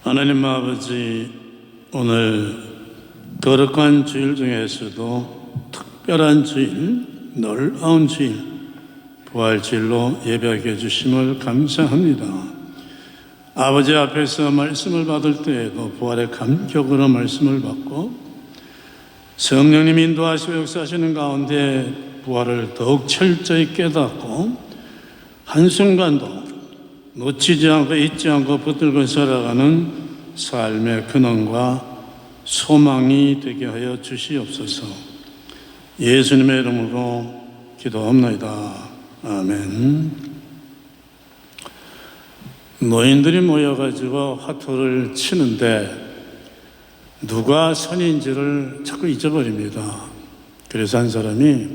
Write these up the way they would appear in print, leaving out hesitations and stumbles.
하나님 아버지, 오늘 거룩한 주일 중에서도 특별한 주일, 놀라운 주일, 부활주일로 예배하게 해주심을 감사합니다. 아버지 앞에서 말씀을 받을 때에도 부활의 감격으로 말씀을 받고 성령님 인도하시고 역사하시는 가운데 부활을 더욱 철저히 깨닫고 한순간도 놓치지 않고 잊지 않고 붙들고 살아가는 삶의 근원과 소망이 되게 하여 주시옵소서. 예수님의 이름으로 기도합니다. 아멘. 노인들이 모여가지고 화투를 치는데 누가 선인지를 자꾸 잊어버립니다. 그래서 한 사람이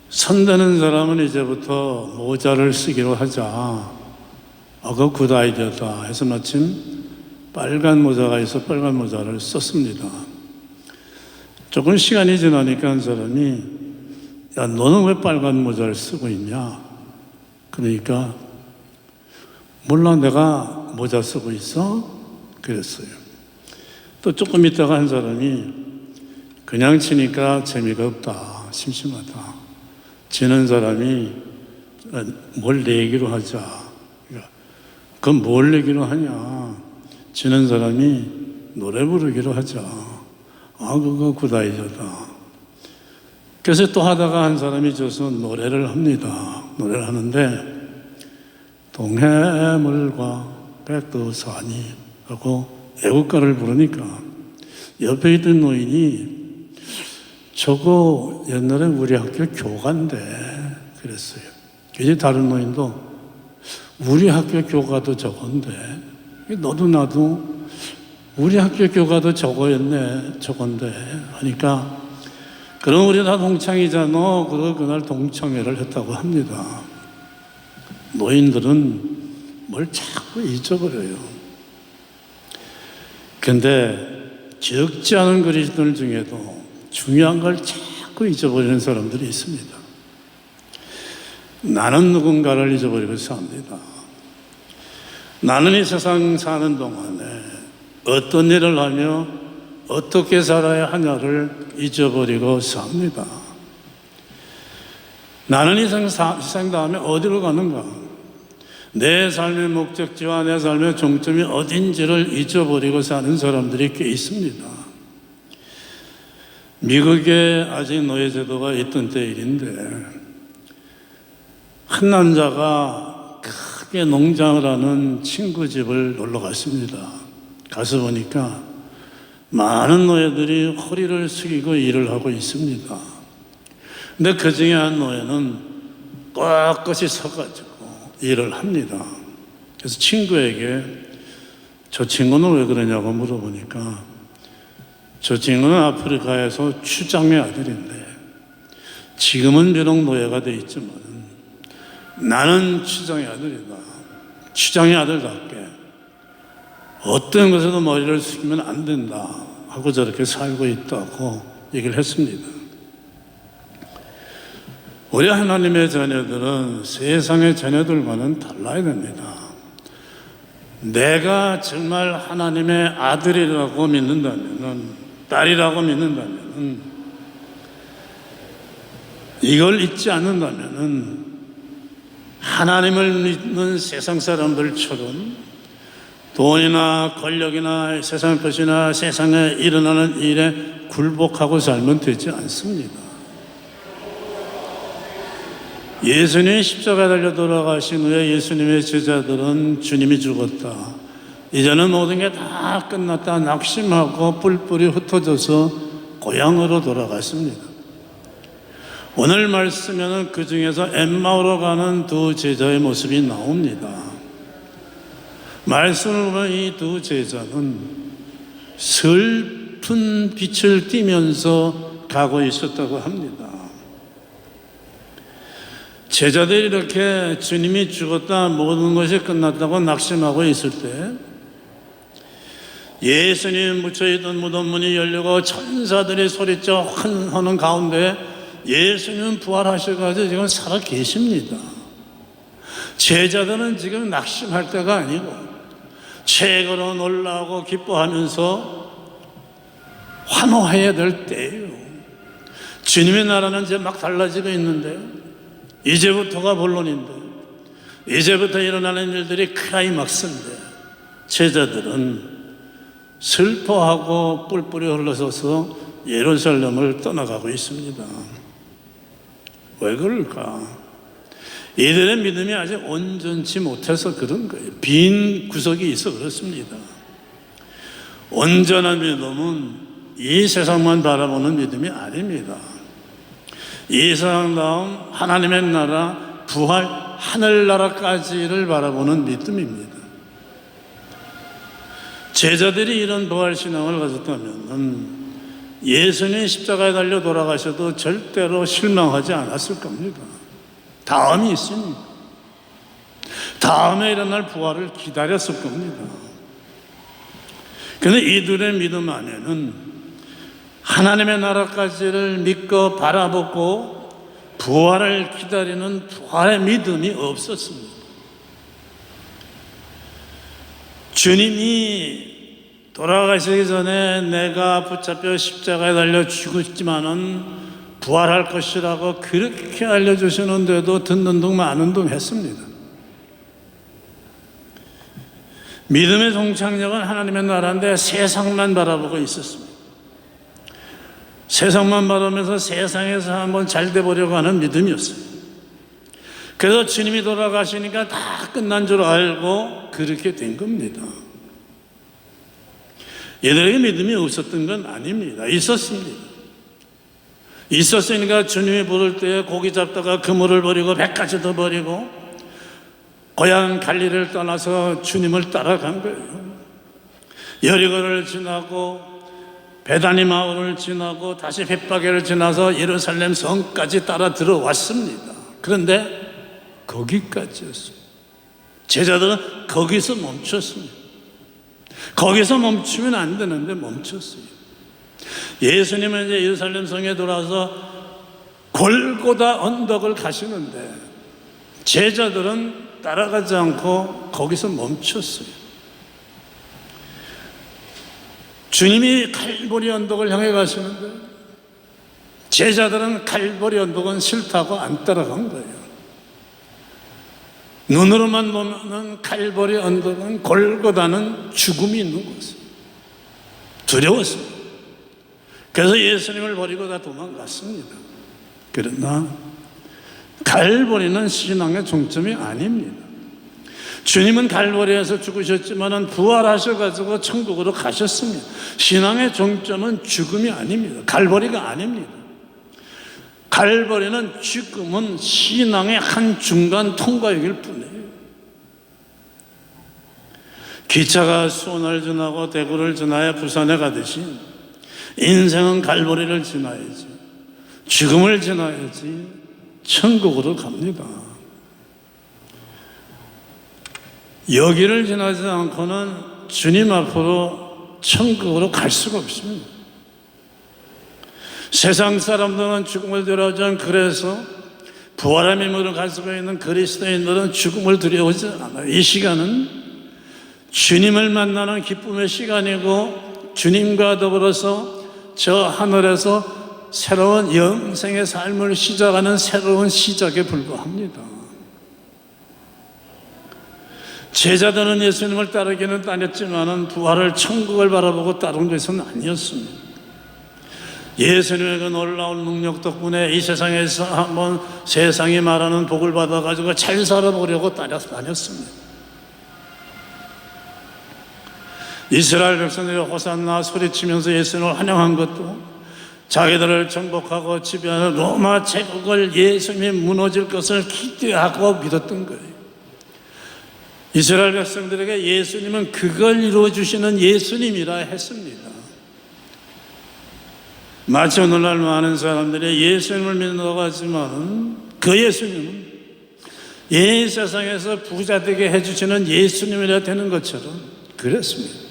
선되는 사람은 이제부터 모자를 쓰기로 하자. 그거 굿 아이디어다 해서 마침 빨간 모자가 있어 빨간 모자를 썼습니다. 조금 시간이 지나니까 한 사람이 야, 너는 왜 빨간 모자를 쓰고 있냐? 그러니까 몰라, 내가 모자 쓰고 있어? 그랬어요. 또 조금 있다가 한 사람이 그냥 치니까 재미가 없다, 심심하다. 지는 사람이 뭘 내기로 하자. 그건 뭘 내기로 하냐? 지는 사람이 노래 부르기로 하자. 그거 굿아이디어다. 그래서 또 하다가 한 사람이 져서 노래를 합니다. 노래를 하는데 동해물과 백두산이 하고 애국가를 부르니까 옆에 있던 노인이 저거 옛날에 우리 학교 교가인데 그랬어요. 이제 다른 노인도 우리 학교 교가도 저건데 너도 나도 우리 학교 교가도 저거였네 저건데 하니까 그럼 우리 다 동창이잖아. 그러고 그날 동창회를 했다고 합니다. 노인들은 뭘 자꾸 잊어버려요. 근데 적지 않은 그리스도인들 중에도 중요한 걸 자꾸 잊어버리는 사람들이 있습니다. 나는 누군가를 잊어버리고 삽니다. 나는 이 세상 사는 동안에 어떤 일을 하며 어떻게 살아야 하냐를 잊어버리고 삽니다. 나는 이 세상 다음에 어디로 가는가? 내 삶의 목적지와 내 삶의 종점이 어딘지를 잊어버리고 사는 사람들이 꽤 있습니다. 미국에 아직 노예제도가 있던 때 일인데 한 남자가 크게 농장을 하는 친구 집을 놀러 갔습니다. 가서 보니까 많은 노예들이 허리를 숙이고 일을 하고 있습니다. 근데 그 중에 한 노예는 꼿꼿이 서가지고 일을 합니다. 그래서 친구에게 저 친구는 왜 그러냐고 물어보니까 저 친구는 아프리카에서 추장의 아들인데 지금은 비록 노예가 돼 있지만 나는 추장의 아들이다. 추장의 아들답게 어떤 것에도 머리를 숙이면 안 된다 하고 저렇게 살고 있다고 얘기를 했습니다. 우리 하나님의 자녀들은 세상의 자녀들과는 달라야 됩니다. 내가 정말 하나님의 아들이라고 믿는다면, 딸이라고 믿는다면, 이걸 잊지 않는다면 하나님을 믿는 세상 사람들처럼 돈이나 권력이나 세상 것이나 세상에 일어나는 일에 굴복하고 살면 되지 않습니다. 예수님이 십자가에 달려 돌아가신 후에 예수님의 제자들은 주님이 죽었다, 이제는 모든 게 다 끝났다 낙심하고 뿔뿔이 흩어져서 고향으로 돌아갔습니다. 오늘 말씀에는 그 중에서 엠마오로 가는 두 제자의 모습이 나옵니다. 말씀을 보면 이 두 제자는 슬픈 빛을 띠면서 가고 있었다고 합니다. 제자들이 이렇게 주님이 죽었다, 모든 것이 끝났다고 낙심하고 있을 때 예수님 묻혀있던 무덤 문이 열리고 천사들이 소리쳐 환호하는 가운데 예수님은 부활하셔가지고 지금 살아 계십니다. 제자들은 지금 낙심할 때가 아니고 최고로 놀라고 기뻐하면서 환호해야 될 때예요. 주님의 나라는 이제 막 달라지고 있는데, 이제부터가 본론인데, 이제부터 일어나는 일들이 크라이막스인데, 제자들은 슬퍼하고 뿔뿔이 흘러서서 예루살렘을 떠나가고 있습니다. 왜 그럴까? 이들의 믿음이 아직 온전치 못해서 그런 거예요. 빈 구석이 있어 그렇습니다. 온전한 믿음은 이 세상만 바라보는 믿음이 아닙니다. 이 세상 다음 하나님의 나라, 부활, 하늘나라까지를 바라보는 믿음입니다. 제자들이 이런 부활신앙을 가졌다면 예수님이 십자가에 달려 돌아가셔도 절대로 실망하지 않았을 겁니다. 다음이 있으니까. 다음에 일어날 부활을 기다렸을 겁니다. 그런데 이들의 믿음 안에는 하나님의 나라까지를 믿고 바라보고 부활을 기다리는 부활의 믿음이 없었습니다. 주님이 돌아가시기 전에 내가 붙잡혀 십자가에 달려 죽었지만은 부활할 것이라고 그렇게 알려주시는데도 듣는 둥 마는 둥 했습니다. 믿음의 종착역은 하나님의 나라인데 세상만 바라보고 있었습니다. 세상만 바라보면서 세상에서 한번 잘 돼보려고 하는 믿음이었어요. 그래서 주님이 돌아가시니까 다 끝난 줄 알고 그렇게 된 겁니다. 얘들에게 믿음이 없었던 건 아닙니다. 있었습니다. 있었으니까 주님이 부를 때 고기 잡다가 그물을 버리고 배까지도 버리고 고향 갈릴리를 떠나서 주님을 따라간 거예요. 여리고를 지나고 베다니 마을을 지나고 다시 벳바게를 지나서 예루살렘 성까지 따라 들어왔습니다. 그런데 거기까지였어요. 제자들은 거기서 멈췄습니다. 거기서 멈추면 안 되는데 멈췄어요. 예수님은 이제 예루살렘 성에 돌아와서 골고다 언덕을 가시는데 제자들은 따라가지 않고 거기서 멈췄어요. 주님이 갈보리 언덕을 향해 가시는데 제자들은 갈보리 언덕은 싫다고 안 따라간 거예요. 눈으로만 보면 갈보리 언덕은 골고다는 죽음이 있는 곳이에요. 두려웠습니다. 그래서 예수님을 버리고 다 도망갔습니다. 그러나 갈보리는 신앙의 종점이 아닙니다. 주님은 갈보리에서 죽으셨지만 부활하셔가지고 천국으로 가셨습니다. 신앙의 종점은 죽음이 아닙니다. 갈보리가 아닙니다. 갈보리는 죽음은 신앙의 한 중간 통과역일 뿐이에요. 기차가 수원을 지나고 대구를 지나야 부산에 가듯이 인생은 갈보리를 지나야지, 죽음을 지나야지 천국으로 갑니다. 여기를 지나지 않고는 주님 앞으로 천국으로 갈 수가 없습니다. 세상 사람들은 죽음을 두려워하지 그래서 부활의 민물을 가지고 있는 그리스도인들은 죽음을 두려워하지 않아요. 이 시간은 주님을 만나는 기쁨의 시간이고 주님과 더불어서 저 하늘에서 새로운 영생의 삶을 시작하는 새로운 시작에 불과합니다. 제자들은 예수님을 따르기는 따랐지만 부활을 천국을 바라보고 따른 것은 아니었습니다. 예수님의 그 놀라운 능력 덕분에 이 세상에서 한번 세상이 말하는 복을 받아가지고 잘 살아보려고 다녔습니다. 이스라엘 백성들이 호산나 소리치면서 예수님을 환영한 것도 자기들을 정복하고 지배하는 로마 제국을 예수님이 무너질 것을 기대하고 믿었던 거예요. 이스라엘 백성들에게 예수님은 그걸 이루어주시는 예수님이라 했습니다. 마치 오늘날 많은 사람들이 예수님을 믿는다고 하지만 그 예수님은 이 세상에서 부자 되게 해주시는 예수님이라 되는 것처럼 그랬습니다.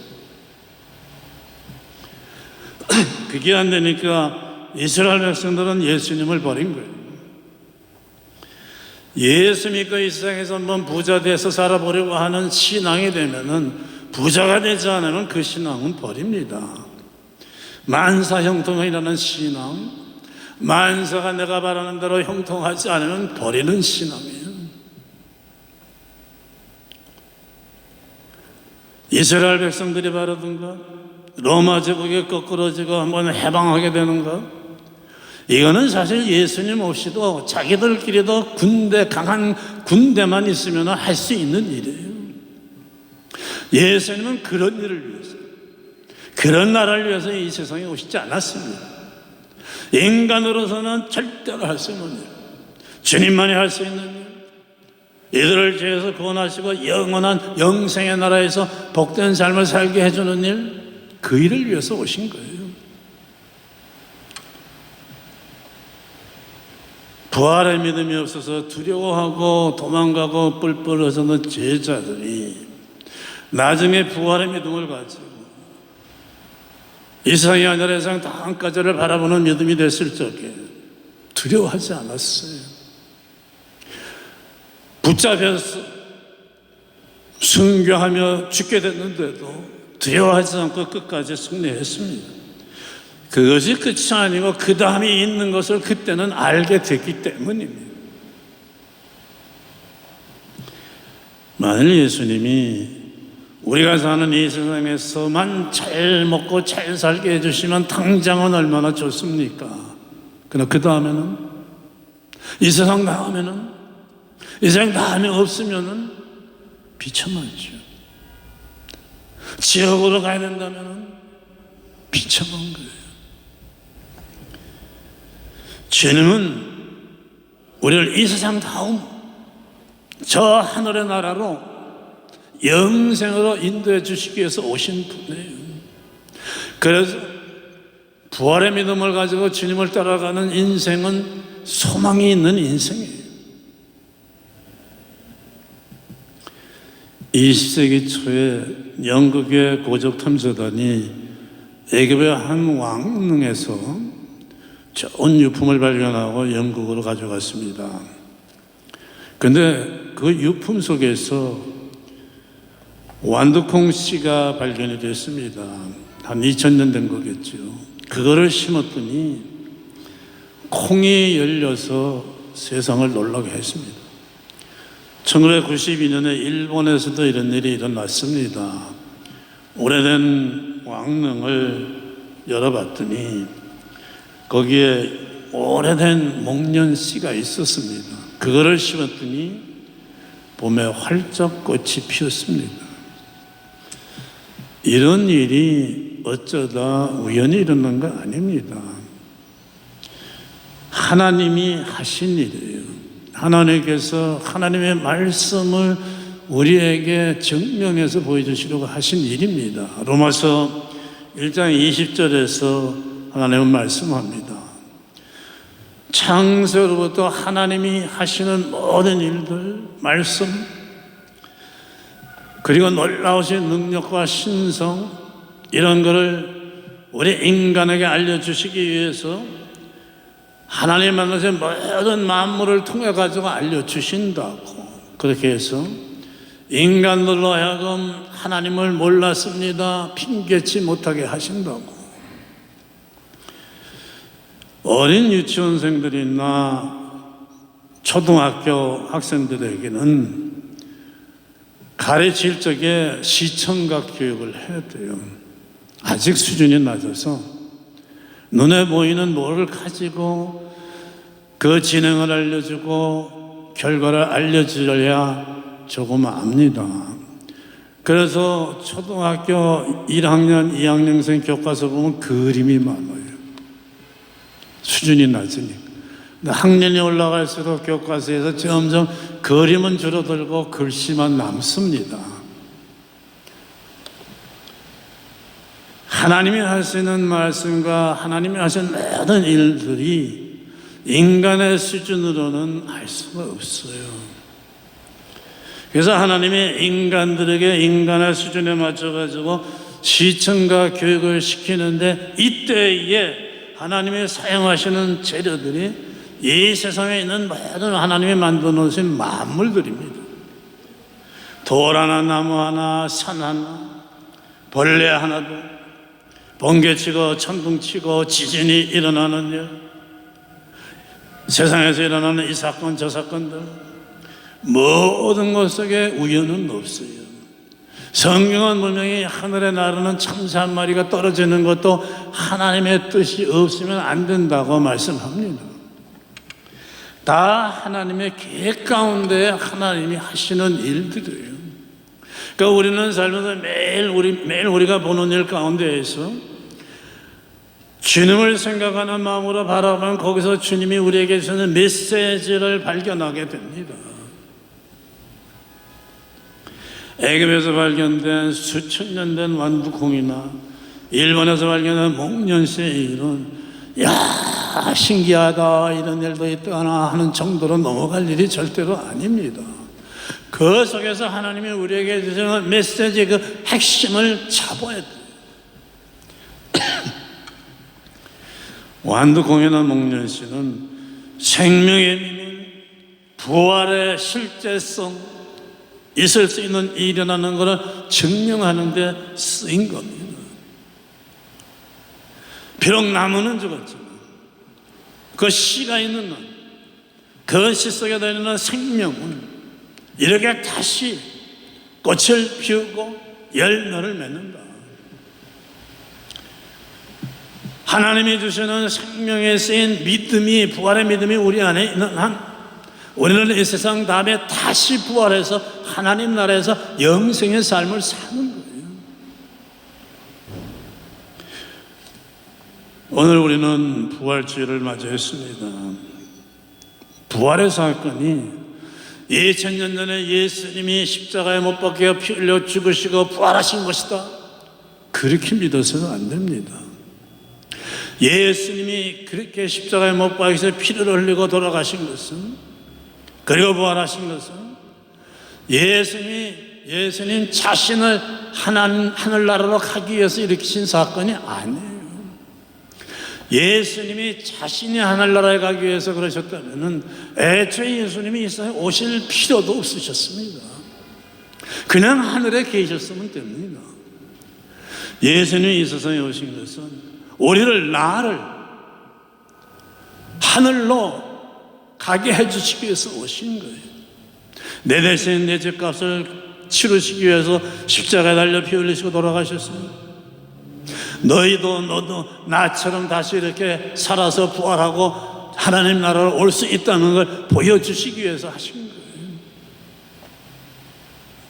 그게 안 되니까 이스라엘 백성들은 예수님을 버린 거예요. 예수 믿고 이 세상에서 한번 부자 돼서 살아보려고 하는 신앙이 되면은 부자가 되지 않으면 그 신앙은 버립니다. 만사 형통이라는 신앙, 만사가 내가 바라는 대로 형통하지 않으면 버리는 신앙이에요. 이스라엘 백성들이 바라던 것, 로마 제국에 거꾸러지고 한번 해방하게 되는 것, 이거는 사실 예수님 없이도 자기들끼리도 강한 군대만 있으면 할 수 있는 일이에요. 예수님은 그런 일을 위해서, 그런 나라를 위해서 이 세상에 오시지 않았습니다. 인간으로서는 절대로 할 수 없는 일, 주님만이 할 수 있는 일, 이들을 죄에서 구원하시고 영원한 영생의 나라에서 복된 삶을 살게 해주는 일, 그 일을 위해서 오신 거예요. 부활의 믿음이 없어서 두려워하고 도망가고 뿔뿔 흩어는 제자들이 나중에 부활의 믿음을 가지고 이 세상이 아니라 세상 다음까지를 바라보는 믿음이 됐을 적에 두려워하지 않았어요. 붙잡혀서 순교하며 죽게 됐는데도 두려워하지 않고 끝까지 승리했습니다. 그것이 끝이 아니고 그 다음에 있는 것을 그때는 알게 됐기 때문입니다. 만일 예수님이 우리가 사는 이 세상에서만 잘 먹고 잘 살게 해주시면 당장은 얼마나 좋습니까? 그러나 그 다음에는, 이 세상 다음에는, 이 세상 다음에 없으면은 비참하죠. 지옥으로 가야 된다면은 비참한 거예요. 주님은 우리를 이 세상 다음 저 하늘의 나라로 영생으로 인도해 주시기 위해서 오신 분이에요. 그래서 부활의 믿음을 가지고 주님을 따라가는 인생은 소망이 있는 인생이에요. 20세기 초에 영국의 고적 탐사단이 애굽의 한 왕릉에서 좋은 유품을 발견하고 영국으로 가져갔습니다. 그런데 그 유품 속에서 완두콩 씨가 발견이 됐습니다. 한 2000년 된 거겠죠. 그거를 심었더니 콩이 열려서 세상을 놀라게 했습니다. 1992년에 일본에서도 이런 일이 일어났습니다. 오래된 왕릉을 열어봤더니 거기에 오래된 목련씨가 있었습니다. 그거를 심었더니 봄에 활짝 꽃이 피었습니다. 이런 일이 어쩌다 우연히 일어난 건 아닙니다. 하나님이 하신 일이에요. 하나님께서 하나님의 말씀을 우리에게 증명해서 보여주시려고 하신 일입니다. 로마서 1장 20절에서 하나님은 말씀합니다. 창세로부터 하나님이 하시는 모든 일들, 말씀, 그리고 놀라우신 능력과 신성, 이런 것을 우리 인간에게 알려주시기 위해서 하나님 만나신 모든 만물을 통해 가지고 알려주신다고. 그렇게 해서 인간들로 하여금 하나님을 몰랐습니다, 핑계치 못하게 하신다고. 어린 유치원생들이나 초등학교 학생들에게는 가르칠 적에 시청각 교육을 해야 돼요. 아직 수준이 낮아서 눈에 보이는 뭐를 가지고 그 진행을 알려주고 결과를 알려줘야 조금 압니다. 그래서 초등학교 1학년, 2학년생 교과서 보면 그림이 많아요. 수준이 낮으니까. 학년이 올라갈수록 교과서에서 점점 그림은 줄어들고 글씨만 남습니다. 하나님이 하시는 말씀과 하나님이 하신 모든 일들이 인간의 수준으로는 알 수가 없어요. 그래서 하나님이 인간들에게 인간의 수준에 맞춰가지고 시청과 교육을 시키는데, 이때에 하나님이 사용하시는 재료들이 이 세상에 있는 모든 하나님이 만들어 놓으신 만물들입니다. 돌 하나, 나무 하나, 산 하나, 벌레 하나도, 번개치고 천둥치고 지진이 일어나는 일, 세상에서 일어나는 이 사건 저 사건들, 모든 것 속에 우연은 없어요. 성경은 분명히 하늘에 나르는 참새 한 마리가 떨어지는 것도 하나님의 뜻이 없으면 안 된다고 말씀합니다. 다 하나님의 계획 가운데 하나님이 하시는 일들이에요. 그러니까 우리는 살면서 매일 우리가 보는 일 가운데에서 주님을 생각하는 마음으로 바라보면 거기서 주님이 우리에게 주는 메시지를 발견하게 됩니다. 애굽에서 발견된 수천 년 된 완두콩이나 일본에서 발견된 목련씨의 일은 신기하다, 이런 일도 있다나 하는 정도로 넘어갈 일이 절대로 아닙니다. 그 속에서 하나님이 우리에게 주시는 메시지, 그 핵심을 잡아야 돼요. 완두콩이나 목련씨는 생명의 의미, 부활의 실제성, 있을 수 있는 일어나는 것을 증명하는 데 쓰인 겁니다. 비록 나무는 죽었지만 그 씨가 있는 날, 그 씨 속에 들어있는 생명은 이렇게 다시 꽃을 피우고 열매를 맺는다. 하나님이 주시는 생명에 쓰인 믿음이, 부활의 믿음이 우리 안에 있는 한, 우리는 이 세상 다음에 다시 부활해서 하나님 나라에서 영생의 삶을 사는 거예요. 오늘 우리는 부활주일을 맞이했습니다. 부활의 사건이 2000년 전에 예수님이 십자가에 못 박혀 피 흘려 죽으시고 부활하신 것이다, 그렇게 믿어서는 안 됩니다. 예수님이 그렇게 십자가에 못 박혀서 피를 흘리고 돌아가신 것은, 그리고 부활하신 것은 예수님 자신을 하늘나라로 가기 위해서 일으키신 사건이 아니에요. 예수님이 자신이 하늘나라에 가기 위해서 그러셨다면 애초에 예수님이 이 세상에 오실 필요도 없으셨습니다. 그냥 하늘에 계셨으면 됩니다. 예수님이 이 세상에 오신 것은 나를 하늘로 가게 해주시기 위해서 오신 거예요. 내 대신 내 죄값을 치르시기 위해서 십자가에 달려 피 흘리시고 돌아가셨습니다. 너도 나처럼 다시 이렇게 살아서 부활하고 하나님 나라로 올 수 있다는 걸 보여주시기 위해서 하신 거예요.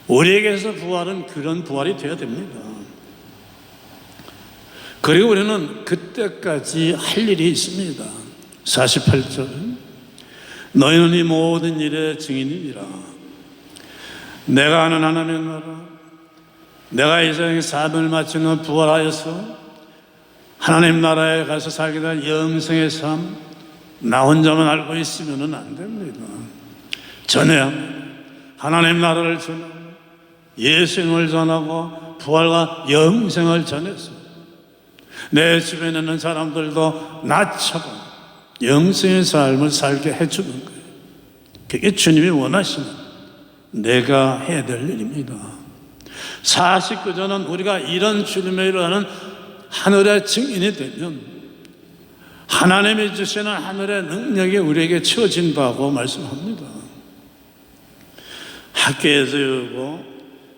우리에게서 부활은 그런 부활이 되어야 됩니다. 그리고 우리는 그때까지 할 일이 있습니다. 48절, 너희는 이 모든 일의 증인이니라. 내가 아는 하나님의 나라, 내가 이 세상에 삶을 마치는 부활하여서 하나님 나라에 가서 살게 될 영생의 삶, 나 혼자만 알고 있으면 안 됩니다. 전해야 합니다. 하나님 나라를 전하고 예수님을 전하고 부활과 영생을 전해서 내 주변에 있는 사람들도 나처럼 영생의 삶을 살게 해주는 거예요. 그게 주님이 원하시는, 내가 해야 될 일입니다. 49절은 우리가 이런 주님의 일을 하는 하늘의 증인이 되면 하나님이 주시는 하늘의 능력이 우리에게 채워진다고 말씀합니다. 학교에서 배우고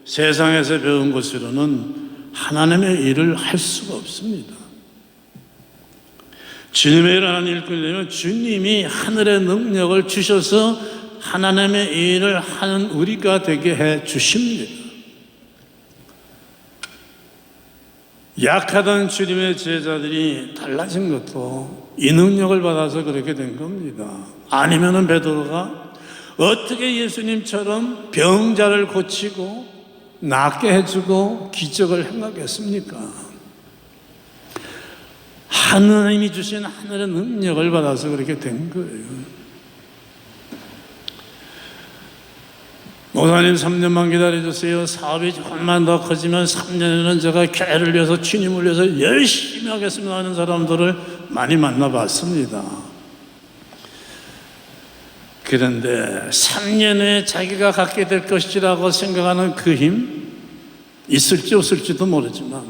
세상에서 배운 것으로는 하나님의 일을 할 수가 없습니다. 주님의 일을 하는 일꾼이 되면 주님이 하늘의 능력을 주셔서 하나님의 일을 하는 우리가 되게 해 주십니다. 약하던 주님의 제자들이 달라진 것도 이 능력을 받아서 그렇게 된 겁니다. 아니면은 베드로가 어떻게 예수님처럼 병자를 고치고 낫게 해주고 기적을 행하겠습니까? 하나님이 주신 하늘의 능력을 받아서 그렇게 된 거예요. 목사님 3년만 기다려주세요. 사업이 조금만 더 커지면 3년에는 제가 교회를 위해서 주님을 위해서 열심히 하겠습니다 하는 사람들을 많이 만나봤습니다. 그런데 3년 후에 자기가 갖게 될 것이라고 생각하는 그 힘 있을지 없을지도 모르지만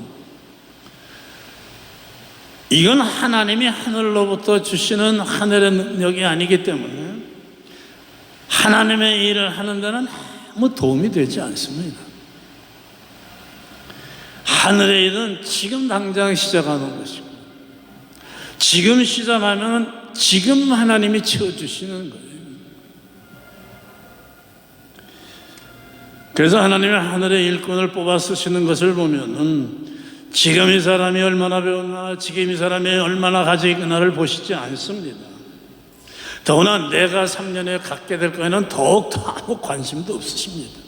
이건 하나님이 하늘로부터 주시는 하늘의 능력이 아니기 때문에 하나님의 일을 하는 데는 아무 도움이 되지 않습니다. 하늘의 일은 지금 당장 시작하는 것이고 지금 시작하면 지금 하나님이 채워주시는 거예요. 그래서 하나님이 하늘의 일꾼을 뽑아 쓰시는 것을 보면은 지금 이 사람이 얼마나 배웠나, 지금 이 사람이 얼마나 가지고 있나를 보시지 않습니다. 더구나 내가 3년에 갖게 될 거에는 더욱더 아무 관심도 없으십니다.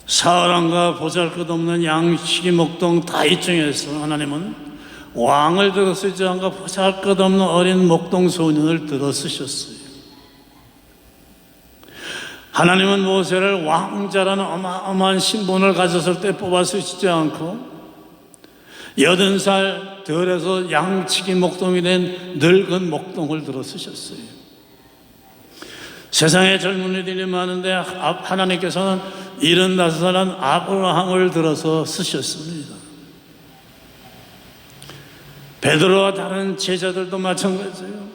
사울왕과 보잘것없는 양치기 목동 다윗 중에서 하나님은 왕을 들어 쓰지 않고 보잘것없는 어린 목동 소년을 들어 쓰셨어요. 하나님은 모세를 왕자라는 어마어마한 신분을 가졌을 때 뽑아 쓰시지 않고 80살 덜에서 양치기 목동이 된 늙은 목동을 들어 쓰셨어요. 세상에 젊은이들이 많은데 하나님께서는 75살한 아브라함을 들어서 쓰셨습니다. 베드로와 다른 제자들도 마찬가지예요.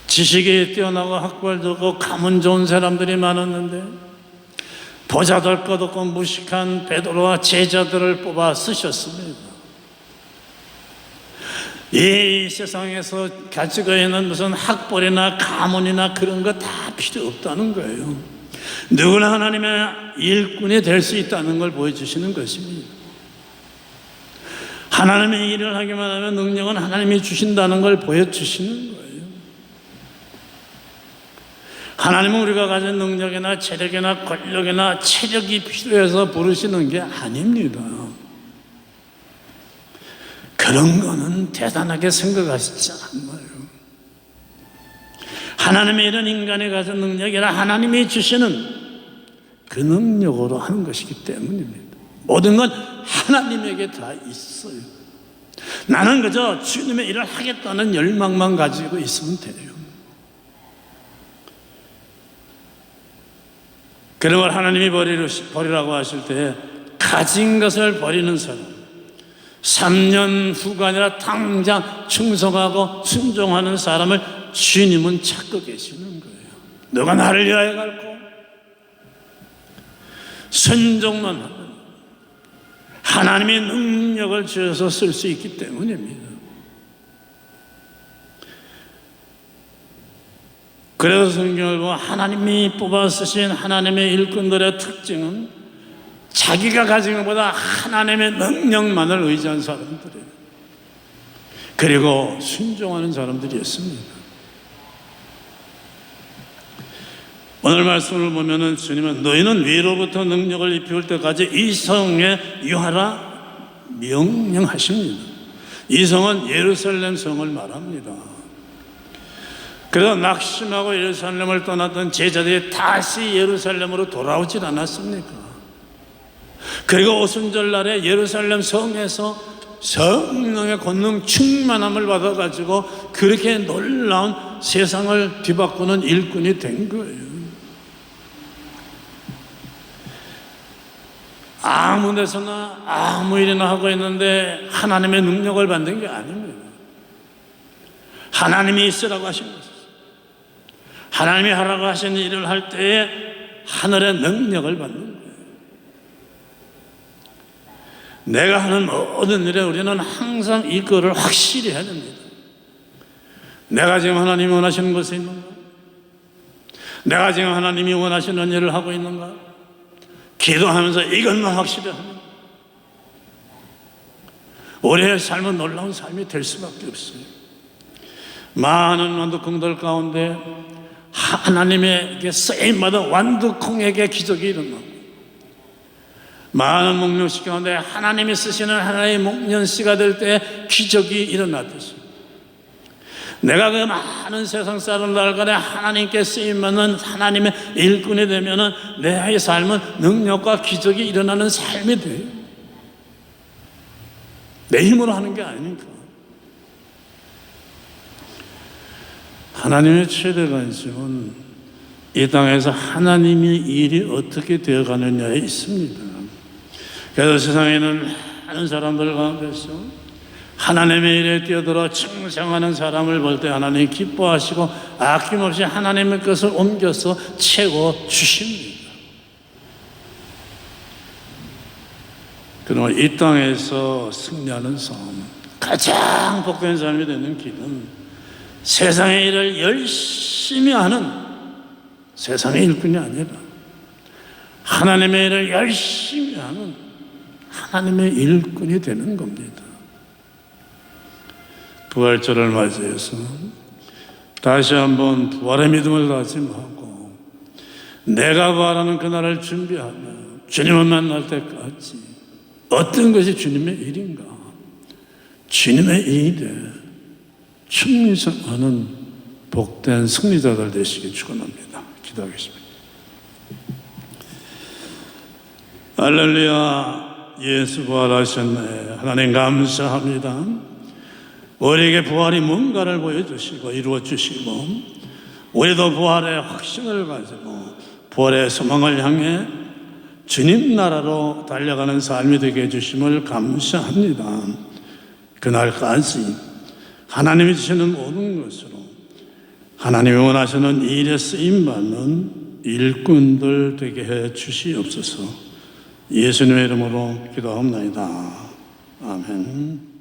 지식이 뛰어나고 학벌도 없고 가문 좋은 사람들이 많았는데 보잘것 없고 무식한 베드로와 제자들을 뽑아 쓰셨습니다. 이 세상에서 가지고 있는 무슨 학벌이나 가문이나 그런 거 다 필요 없다는 거예요. 누구나 하나님의 일꾼이 될 수 있다는 걸 보여주시는 것입니다. 하나님의 일을 하기만 하면 능력은 하나님이 주신다는 걸 보여주시는 거예요. 하나님은 우리가 가진 능력이나 체력이나 권력이나 체력이 필요해서 부르시는 게 아닙니다. 그런 거는 대단하게 생각하시지 않아요. 하나님의 일은 인간이 가진 능력이 아니라 하나님이 주시는 그 능력으로 하는 것이기 때문입니다. 모든 건 하나님에게 다 있어요. 나는 그저 주님의 일을 하겠다는 열망만 가지고 있으면 돼요. 그런 걸 하나님이 버리라고 하실 때 가진 것을 버리는 사람, 3년 후가 아니라 당장 충성하고 순종하는 사람을 주님은 찾고 계시는 거예요. 너가 나를 위하여 갈고 순종만 하면 하나님의 능력을 주셔서 쓸 수 있기 때문입니다. 그래서 성경을 보면 하나님이 뽑아 쓰신 하나님의 일꾼들의 특징은 자기가 가진 것보다 하나님의 능력만을 의지한 사람들이에요. 그리고 순종하는 사람들이었습니다. 오늘 말씀을 보면은 주님은 너희는 위로부터 능력을 입힐 때까지 이 성에 유하라 명령하십니다. 이 성은 예루살렘 성을 말합니다. 그래서 낙심하고 예루살렘을 떠났던 제자들이 다시 예루살렘으로 돌아오질 않았습니까? 그리고 오순절날에 예루살렘 성에서 성령의 권능 충만함을 받아가지고 그렇게 놀라운 세상을 뒤바꾸는 일꾼이 된 거예요. 아무 데서나 아무 일이나 하고 있는데 하나님의 능력을 받는 게 아닙니다. 하나님이 있으라고 하신 것이죠. 하나님이 하라고 하신 일을 할 때에 하늘의 능력을 받는 거예요. 내가 하는 모든 일에 우리는 항상 이거를 확실히 해야 됩니다. 내가 지금 하나님이 원하시는 것이 있는가? 내가 지금 하나님이 원하시는 일을 하고 있는가? 기도하면서 이것만 확실히 하면 우리의 삶은 놀라운 삶이 될 수밖에 없어요. 많은 완두콩들 가운데 하나님에게 쓰임받은 완두콩에게 기적이 일어나고 많은 목련씨 가운데 하나님이 쓰시는 하나의 목련씨가 될 때 기적이 일어나듯이 내가 그 많은 세상 사람들 간에 하나님께 쓰임받는 하나님의 일꾼이 되면은 내 삶은 능력과 기적이 일어나는 삶이 돼요. 내 힘으로 하는 게 아닙니까? 하나님의 최대 관심은 이 땅에서 하나님의 일이 어떻게 되어가느냐에 있습니다. 그래서 세상에는 많은 사람들 가운데서 하나님의 일에 뛰어들어 충성하는 사람을 볼 때 하나님 기뻐하시고 아낌없이 하나님의 것을 옮겨서 채워주십니다. 그러나 이 땅에서 승리하는 삶, 가장 복된 삶이 되는 길은 세상의 일을 열심히 하는 세상의 일꾼이 아니라 하나님의 일을 열심히 하는 하나님의 일꾼이 되는 겁니다. 부활절을 맞이해서 다시 한번 부활의 믿음을 다짐하고 내가 부활하는 그날을 준비하며 주님을 만날 때까지 어떤 것이 주님의 일인가, 주님의 일에 충성하는 복된 승리자들 되시길 축원합니다. 기도하겠습니다. 할렐루야. 예수 부활하셨네. 하나님 감사합니다. 우리에게 부활이 뭔가를 보여주시고 이루어주시고 우리도 부활의 확신을 가지고 부활의 소망을 향해 주님 나라로 달려가는 삶이 되게 해주심을 감사합니다. 그날까지 하나님이 주시는 모든 것으로 하나님이 원하시는 일에 쓰임받는 일꾼들 되게 해 주시옵소서. 예수님의 이름으로 기도합니다. 아멘.